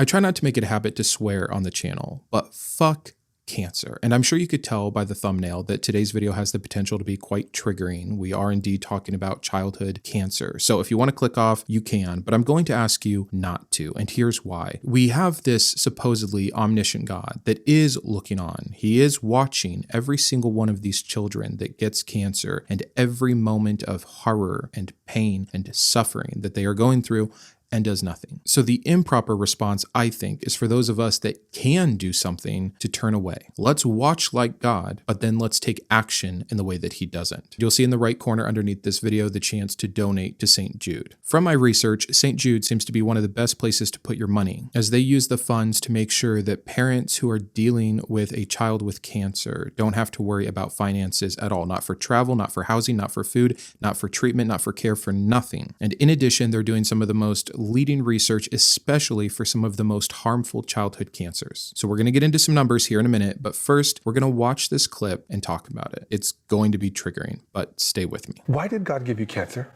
I try not to make it a habit to swear on the channel, but fuck cancer. And I'm sure you could tell by the thumbnail that today's video has the potential to be quite triggering. We are indeed talking about childhood cancer. So if you want to click off, you can, but I'm going to ask you not to. And here's why. We have this supposedly omniscient God that is looking on. He is watching every single one of these children that gets cancer and every moment of horror and pain and suffering that they are going through, and does nothing. So the improper response, I think, is for those of us that can do something to turn away. Let's watch like God, but then let's take action in the way that he doesn't. You'll see in the right corner underneath this video the chance to donate to St. Jude. From my research, St. Jude seems to be one of the best places to put your money, as they use the funds to make sure that parents who are dealing with a child with cancer don't have to worry about finances at all. Not for travel, not for housing, not for food, not for treatment, not for care, for nothing. And in addition, they're doing some of the most leading research, especially for some of the most harmful childhood cancers. So we're going to get into some numbers here in a minute, but first we're going to watch this clip and talk about it. It's going to be triggering, but stay with me. Why did God give you cancer?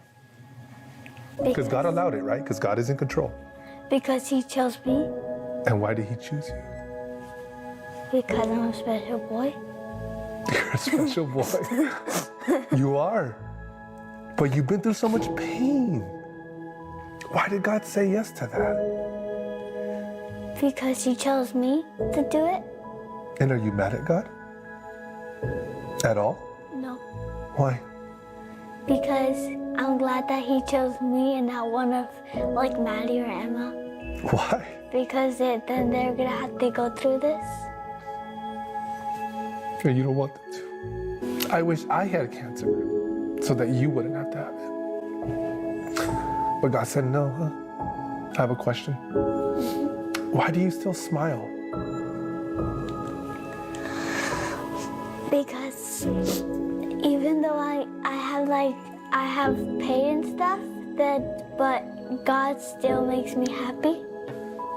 Because God allowed it, right? Because God is in control. Because he chose me. And why did he choose you? Because I'm a special boy. You're a special boy. You are. But you've been through so much pain. Why did God say yes to that? Because he chose me to do it. And are you mad at God? At all? No. Why? Because I'm glad that he chose me and not one of like Maddie or Emma. Why? Because then they're gonna have to go through this. And you don't want them to. I wish I had cancer so that you wouldn't have to have it. But God said no, huh? I have a question. Why do you still smile? Because even though I have pain and stuff, but God still makes me happy.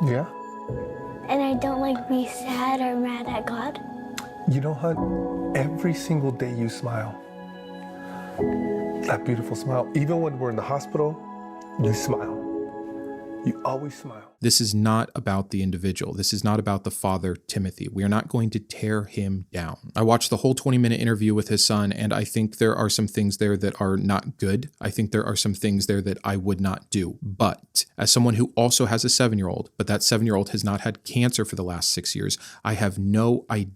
Yeah? And I don't like be sad or mad at God. You know, hon, every single day you smile. That beautiful smile. Even when we're in the hospital, you smile. You always smile. This is not about the individual. This is not about the father, Timothy. We are not going to tear him down. I watched the whole 20-minute interview with his son, and I think there are some things there that are not good. I think there are some things there that I would not do. But as someone who also has a 7-year-old, but that 7-year-old has not had cancer for the last 6 years, I have no idea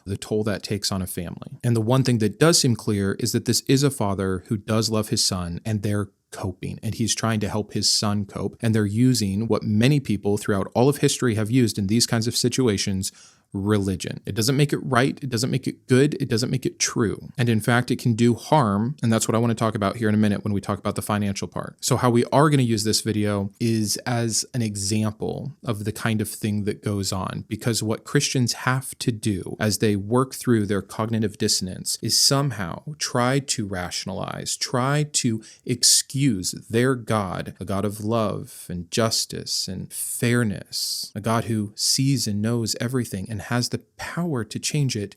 the toll that takes on a family. And the one thing that does seem clear is that this is a father who does love his son, and they're coping, and he's trying to help his son cope. And they're using what many people throughout all of history have used in these kinds of situations: religion. It doesn't make it right. It doesn't make it good. It doesn't make it true. And in fact, it can do harm. And that's what I want to talk about here in a minute when we talk about the financial part. So how we are going to use this video is as an example of the kind of thing that goes on, because what Christians have to do as they work through their cognitive dissonance is somehow try to rationalize, try to excuse their God, a God of love and justice and fairness, a God who sees and knows everything and has the power to change it,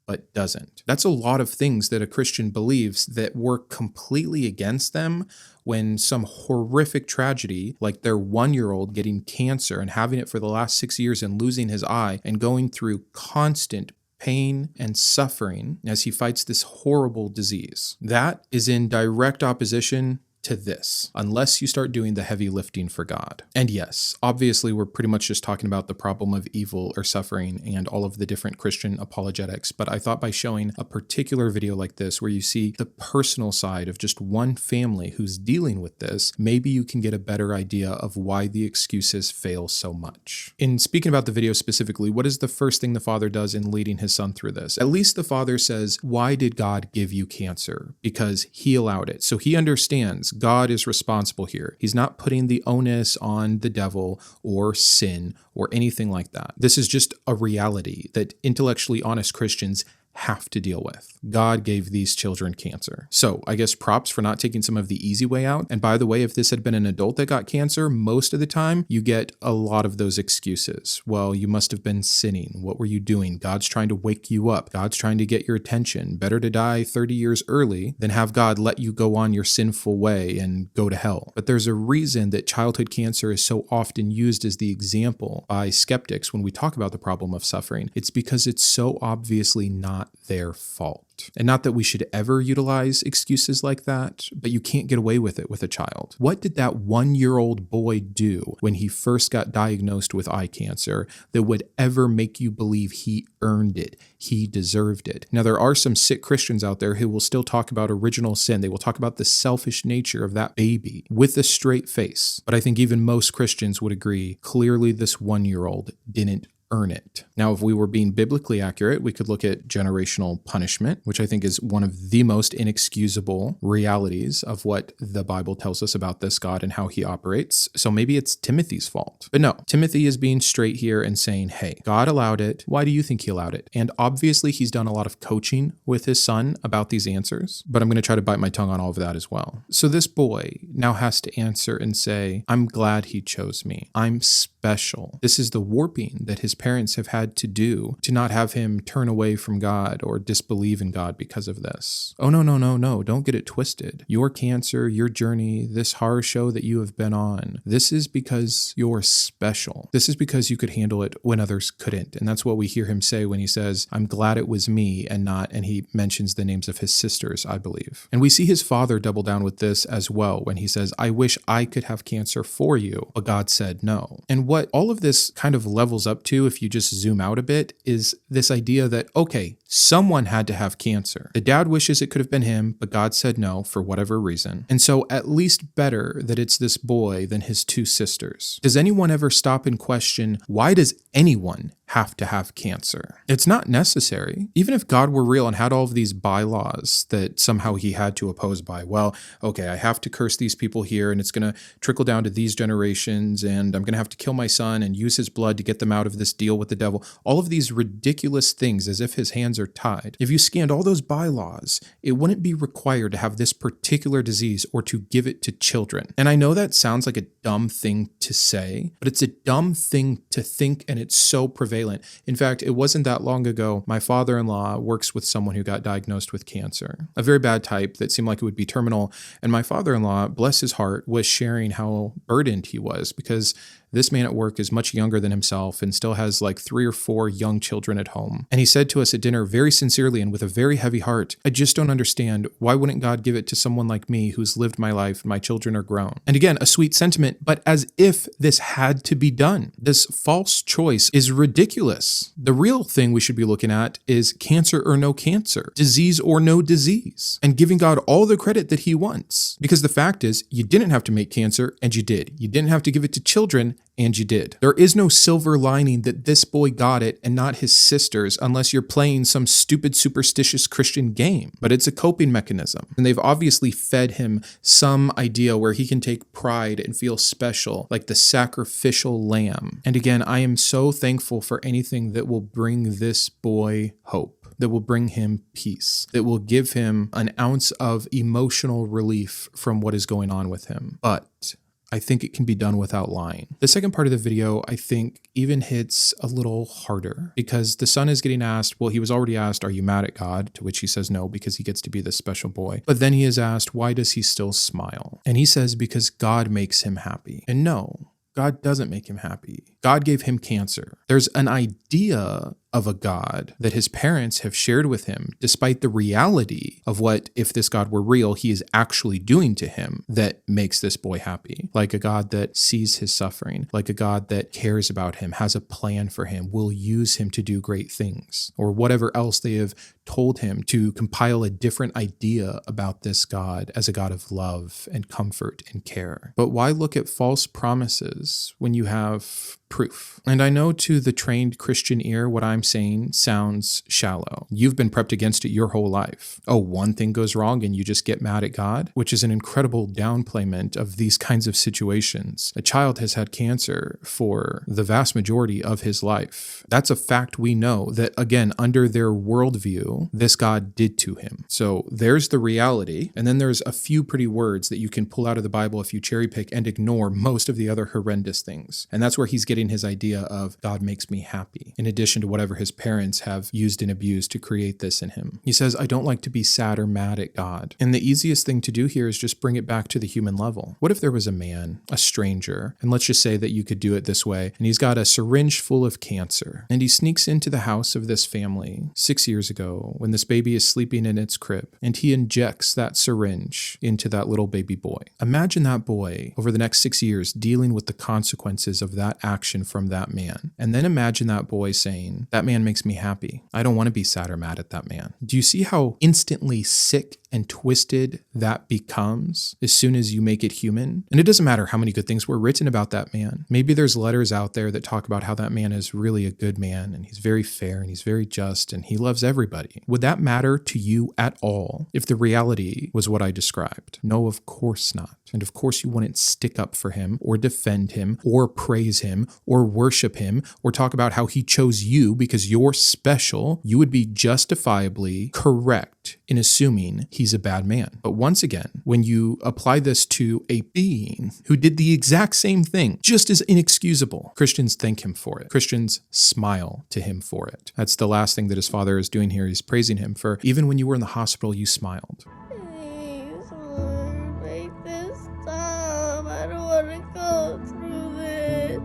but doesn't. That's a lot of things that a Christian believes that work completely against them when some horrific tragedy, like their 1-year-old getting cancer and having it for the last 6 years and losing his eye and going through constant pain and suffering as he fights this horrible disease. That is in direct opposition to this, unless you start doing the heavy lifting for God. And yes, obviously we're pretty much just talking about the problem of evil or suffering and all of the different Christian apologetics, but I thought by showing a particular video like this where you see the personal side of just one family who's dealing with this, maybe you can get a better idea of why the excuses fail so much. In speaking about the video specifically, what is the first thing the father does in leading his son through this? At least the father says, why did God give you cancer? Because he allowed it. So he understands God is responsible here. He's not putting the onus on the devil or sin or anything like that. This is just a reality that intellectually honest Christians have to deal with. God gave these children cancer. So I guess props for not taking some of the easy way out. And by the way, if this had been an adult that got cancer, most of the time you get a lot of those excuses. Well, you must have been sinning. What were you doing? God's trying to wake you up. God's trying to get your attention. Better to die 30 years early than have God let you go on your sinful way and go to hell. But there's a reason that childhood cancer is so often used as the example by skeptics when we talk about the problem of suffering. It's because it's so obviously not their fault. And not that we should ever utilize excuses like that, but you can't get away with it with a child. What did that 1-year-old boy do when he first got diagnosed with eye cancer that would ever make you believe he earned it, he deserved it? Now, there are some sick Christians out there who will still talk about original sin. They will talk about the selfish nature of that baby with a straight face. But I think even most Christians would agree, clearly this 1-year-old didn't earn it. Now, if we were being biblically accurate, we could look at generational punishment, which I think is one of the most inexcusable realities of what the Bible tells us about this God and how he operates. So maybe it's Timothy's fault. But no, Timothy is being straight here and saying, hey, God allowed it. Why do you think he allowed it? And obviously he's done a lot of coaching with his son about these answers, but I'm going to try to bite my tongue on all of that as well. So this boy now has to answer and say, I'm glad he chose me. I'm special. This is the warping that his parents have had to do to not have him turn away from God or disbelieve in God because of this. Oh, no. Don't get it twisted. Your cancer, your journey, this horror show that you have been on, this is because you're special. This is because you could handle it when others couldn't. And that's what we hear him say when he says, I'm glad it was me and he mentions the names of his sisters, I believe. And we see his father double down with this as well when he says, I wish I could have cancer for you, but God said no. And what all of this kind of levels up to, if you just zoom out a bit, is this idea that, okay, someone had to have cancer. The dad wishes it could have been him, but God said no for whatever reason. And so at least better that it's this boy than his 2 sisters. Does anyone ever stop and question, why does anyone have to have cancer? It's not necessary. Even if God were real and had all of these bylaws that somehow he had to oppose by, well, okay, I have to curse these people here and it's going to trickle down to these generations and I'm going to have to kill my son and use his blood to get them out of this deal with the devil. All of these ridiculous things as if his hands are tied. If you scanned all those bylaws, it wouldn't be required to have this particular disease or to give it to children. And I know that sounds like a dumb thing to say, but it's a dumb thing to think, and it's so prevalent. In fact, it wasn't that long ago, my father-in-law works with someone who got diagnosed with cancer, a very bad type that seemed like it would be terminal. And my father-in-law, bless his heart, was sharing how burdened he was because this man at work is much younger than himself and still has like 3 or 4 young children at home. And he said to us at dinner very sincerely and with a very heavy heart, I just don't understand. Why wouldn't God give it to someone like me who's lived my life and my children are grown? And again, a sweet sentiment, but as if this had to be done. This false choice is ridiculous. The real thing we should be looking at is cancer or no cancer, disease or no disease, and giving God all the credit that he wants. Because the fact is, you didn't have to make cancer and you did. You didn't have to give it to children and you did. There is no silver lining that this boy got it and not his sisters unless you're playing some stupid superstitious Christian game. But it's a coping mechanism. And they've obviously fed him some idea where he can take pride and feel special, like the sacrificial lamb. And again, I am so thankful for anything that will bring this boy hope, that will bring him peace, that will give him an ounce of emotional relief from what is going on with him. But I think it can be done without lying. The second part of the video, I think, even hits a little harder because the son is getting asked, well, he was already asked, are you mad at God? To which he says no, because he gets to be this special boy. But then he is asked, why does he still smile? And he says, because God makes him happy. And no, God doesn't make him happy. God gave him cancer. There's an idea of a God that his parents have shared with him, despite the reality of what, if this God were real, he is actually doing to him that makes this boy happy. Like a God that sees his suffering, like a God that cares about him, has a plan for him, will use him to do great things, or whatever else they have told him to compile a different idea about this God as a God of love and comfort and care. But why look at false promises when you have proof. And I know to the trained Christian ear, what I'm saying sounds shallow. You've been prepped against it your whole life. Oh, one thing goes wrong and you just get mad at God, which is an incredible downplayment of these kinds of situations. A child has had cancer for the vast majority of his life. That's a fact we know that, again, under their worldview, this God did to him. So there's the reality. And then there's a few pretty words that you can pull out of the Bible if you cherry pick and ignore most of the other horrendous things. And that's where he's getting his idea of God makes me happy, in addition to whatever his parents have used and abused to create this in him. He says, I don't like to be sad or mad at God. And the easiest thing to do here is just bring it back to the human level. What if there was a man, a stranger, and let's just say that you could do it this way, and he's got a syringe full of cancer, and he sneaks into the house of this family 6 years ago when this baby is sleeping in its crib, and he injects that syringe into that little baby boy. Imagine that boy over the next 6 years dealing with the consequences of that action from that man. And then imagine that boy saying, that man makes me happy. I don't want to be sad or mad at that man. Do you see how instantly sick and twisted that becomes as soon as you make it human? And it doesn't matter how many good things were written about that man. Maybe there's letters out there that talk about how that man is really a good man and he's very fair and he's very just and he loves everybody. Would that matter to you at all if the reality was what I described? No, of course not. And of course you wouldn't stick up for him or defend him or praise him or worship him or talk about how he chose you because you're special. You would be justifiably correct in assuming he's a bad man. But once again, when you apply this to a being who did the exact same thing, just as inexcusable, Christians thank him for it. Christians smile to him for it. That's the last thing that his father is doing here. He's praising him for, even when you were in the hospital, you smiled. Please, Lord, make this stop. I don't want to go through this.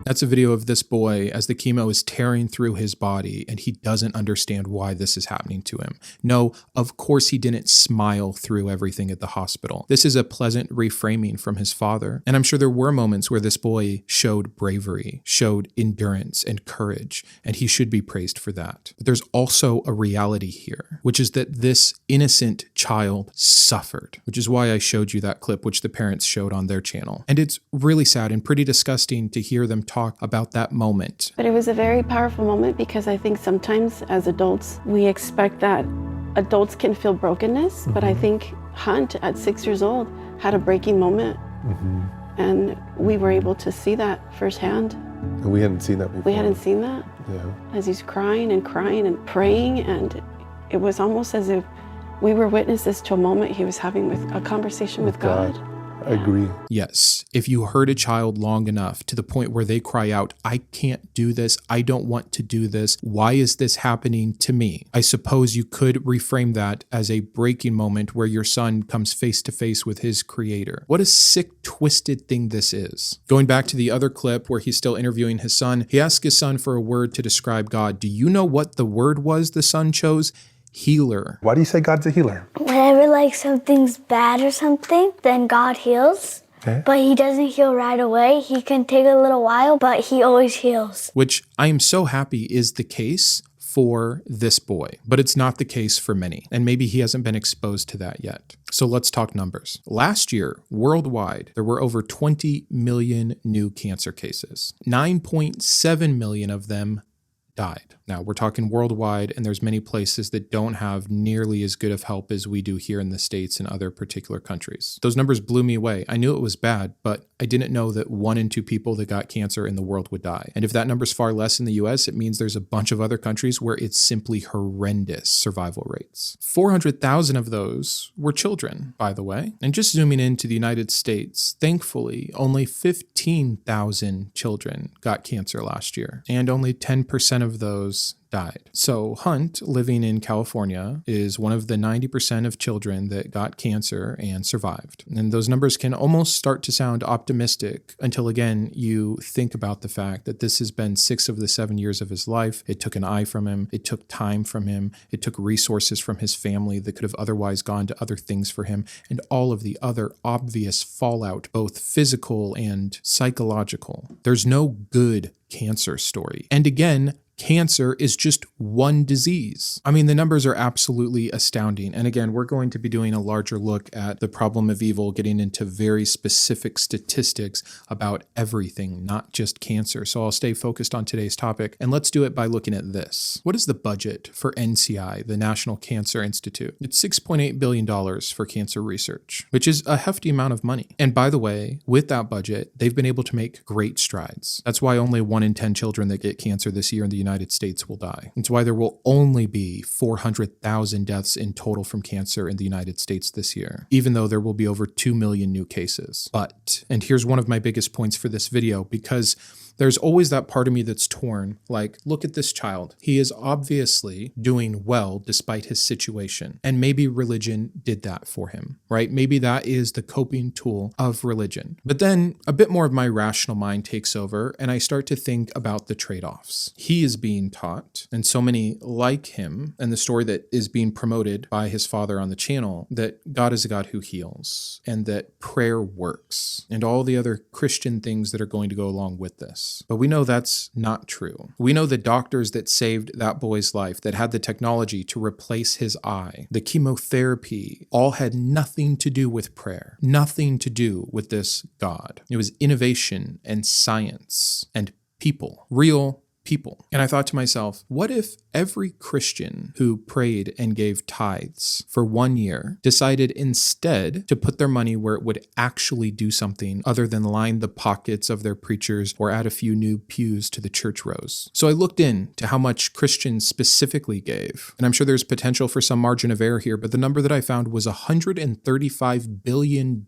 That's a video of this boy as the chemo is tearing through his body and he doesn't understand why this is happening to him. No, of course he didn't smile through everything at the hospital. This is a pleasant reframing from his father. And I'm sure there were moments where this boy showed bravery, showed endurance and courage, and he should be praised for that. But there's also a reality here, which is that this innocent child suffered, which is why I showed you that clip, which the parents showed on their channel. And it's really sad and pretty disgusting to hear them talk about that moment. But it was a very powerful moment because I think sometimes as adults, we expect that adults can feel brokenness, but I think Hunt at 6 years old had a breaking moment. And we were able to see that firsthand. And we hadn't seen that before. We hadn't seen that. Yeah. As he's crying and praying, and it was almost as if we were witnesses to a moment he was having with a conversation with God. I agree. Yes, if you hurt a child long enough to the point where they cry out, I can't do this, I don't want to do this, why is this happening to me? I suppose you could reframe that as a breaking moment where your son comes face to face with his creator. What a sick, twisted thing this is. Going back to the other clip where he's still interviewing his son, he asks his son for a word to describe God. Do you know what the word was the son chose? Healer. Why do you say God's a healer? Whenever like something's bad or something, then God heals. Okay. But he doesn't heal right away. He can take a little while, but he always heals. Which I am so happy is the case for this boy, but it's not the case for many. And maybe he hasn't been exposed to that yet. So let's talk numbers. Last year, worldwide, there were over 20 million new cancer cases. 9.7 million of them died. Now, we're talking worldwide, and there's many places that don't have nearly as good of help as we do here in the States and other particular countries. Those numbers blew me away. I knew it was bad, but I didn't know that 1 in 2 people that got cancer in the world would die. And if that number's far less in the US, it means there's a bunch of other countries where it's simply horrendous survival rates. 400,000 of those were children, by the way. And just zooming into the United States, thankfully, only 15,000 children got cancer last year, and only 10% of those died. So Hunt, living in California, is one of the 90% of children that got cancer and survived. And those numbers can almost start to sound optimistic until, again, you think about the fact that this has been 6 of the 7 years of his life. It took an eye from him. It took time from him. It took resources from his family that could have otherwise gone to other things for him, and all of the other obvious fallout, both physical and psychological. There's no good cancer story. And again, cancer is just one disease. I mean, the numbers are absolutely astounding. And again, we're going to be doing a larger look at the problem of evil, getting into very specific statistics about everything, not just cancer. So I'll stay focused on today's topic, and let's do it by looking at this. What is the budget for NCI, the National Cancer Institute? It's $6.8 billion for cancer research, which is a hefty amount of money. And by the way, with that budget, they've been able to make great strides. That's why only 1 in 10 children that get cancer this year in the United States will die. It's why there will only be 400,000 deaths in total from cancer in the United States this year, even though there will be over 2 million new cases. But, and here's one of my biggest points for this video, because there's always that part of me that's torn. Like, look at this child. He is obviously doing well despite his situation. And maybe religion did that for him, right? Maybe that is the coping tool of religion. But then a bit more of my rational mind takes over, and I start to think about the trade-offs. He is being taught, and so many like him, and the story that is being promoted by his father on the channel, that God is a God who heals, and that prayer works, and all the other Christian things that are going to go along with this. But we know that's not true. We know the doctors that saved that boy's life, that had the technology to replace his eye, the chemotherapy, all had nothing to do with prayer, nothing to do with this God. It was innovation and science and people, real people. And I thought to myself, what if every Christian who prayed and gave tithes for 1 year decided instead to put their money where it would actually do something other than line the pockets of their preachers or add a few new pews to the church rows? So I looked into how much Christians specifically gave, and I'm sure there's potential for some margin of error here, but the number that I found was $135 billion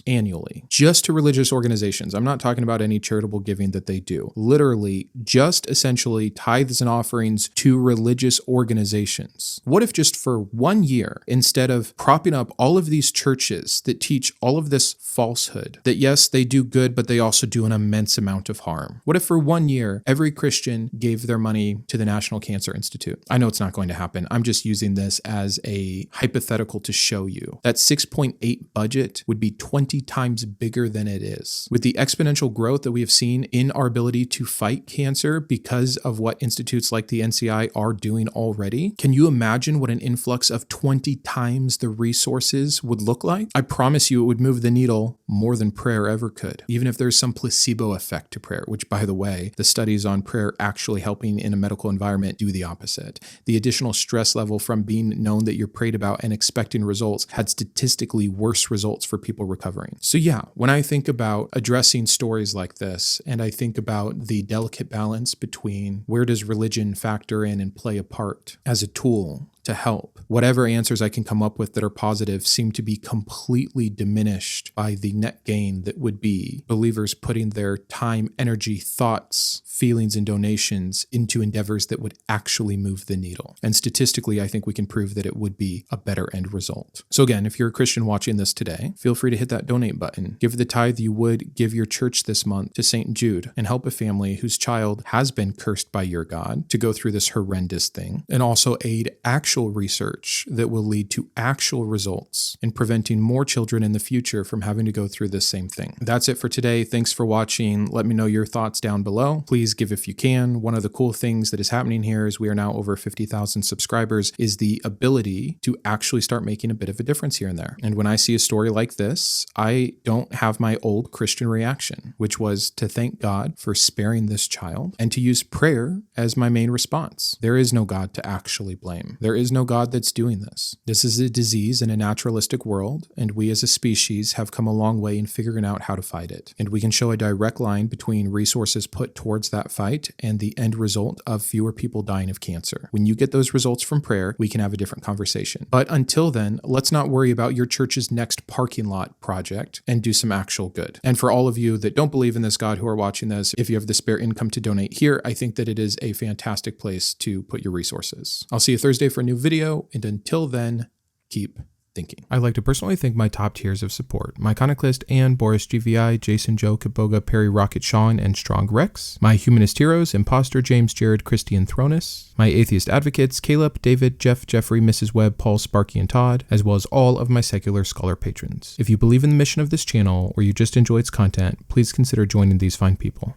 annually just to religious organizations. I'm not talking about any charitable giving that they do. Literally, just essentially tithes and offerings to religious organizations. What if just for 1 year, instead of propping up all of these churches that teach all of this falsehood, that yes, they do good, but they also do an immense amount of harm? What if for 1 year, every Christian gave their money to the National Cancer Institute? I know it's not going to happen. I'm just using this as a hypothetical to show you that 6.8 budget would be 20 times bigger than it is. With the exponential growth that we have seen in our ability to fight cancer because of what institutes like the NCI are doing already, can you imagine what an influx of 20 times the resources would look like? I promise you it would move the needle more than prayer ever could, even if there's some placebo effect to prayer, which, by the way, the studies on prayer actually helping in a medical environment do the opposite. The additional stress level from being known that you're prayed about and expecting results had statistically worse results for people recovering. So yeah, when I think about addressing stories like this, and I think about the delicate balance between where does religion factor in and play a part as a tool to help, whatever answers I can come up with that are positive seem to be completely diminished by the net gain that would be believers putting their time, energy, thoughts, feelings, and donations into endeavors that would actually move the needle. And statistically, I think we can prove that it would be a better end result. So again, if you're a Christian watching this today, feel free to hit that donate button. Give the tithe you would give your church this month to St. Jude, and help a family whose child has been cursed by your God to go through this horrendous thing, and also aid actual research that will lead to actual results in preventing more children in the future from having to go through this same thing. That's it for today. Thanks for watching. Let me know your thoughts down below. Please give if you can. One of the cool things that is happening here is we are now over 50,000 subscribers, is the ability to actually start making a bit of a difference here and there. And when I see a story like this, I don't have my old Christian reaction, which was to thank God for sparing this child and to use prayer as my main response. There is no God to actually blame. There is no God that's doing this. This is a disease in a naturalistic world, and we as a species have come a long way in figuring out how to fight it. And we can show a direct line between resources put towards that fight and the end result of fewer people dying of cancer. When you get those results from prayer, we can have a different conversation. But until then, let's not worry about your church's next parking lot project and do some actual good. And for all of you that don't believe in this God who are watching this, if you have the spare income to donate here, I think that it is a fantastic place to put your resources. I'll see you Thursday for a new video, and until then, keep thinking. I'd like to personally thank my top tiers of support: my Iconoclast, Ann, Boris GVI, Jason, Joe, Kaboga, Perry, Rocket, Sean, and Strong Rex; my Humanist Heroes, Imposter, James, Jared, Christy, and Thronus; my Atheist Advocates, Caleb, David, Jeff, Jeffrey, Mrs. Webb, Paul, Sparky, and Todd, as well as all of my Secular Scholar patrons. If you believe in the mission of this channel, or you just enjoy its content, please consider joining these fine people.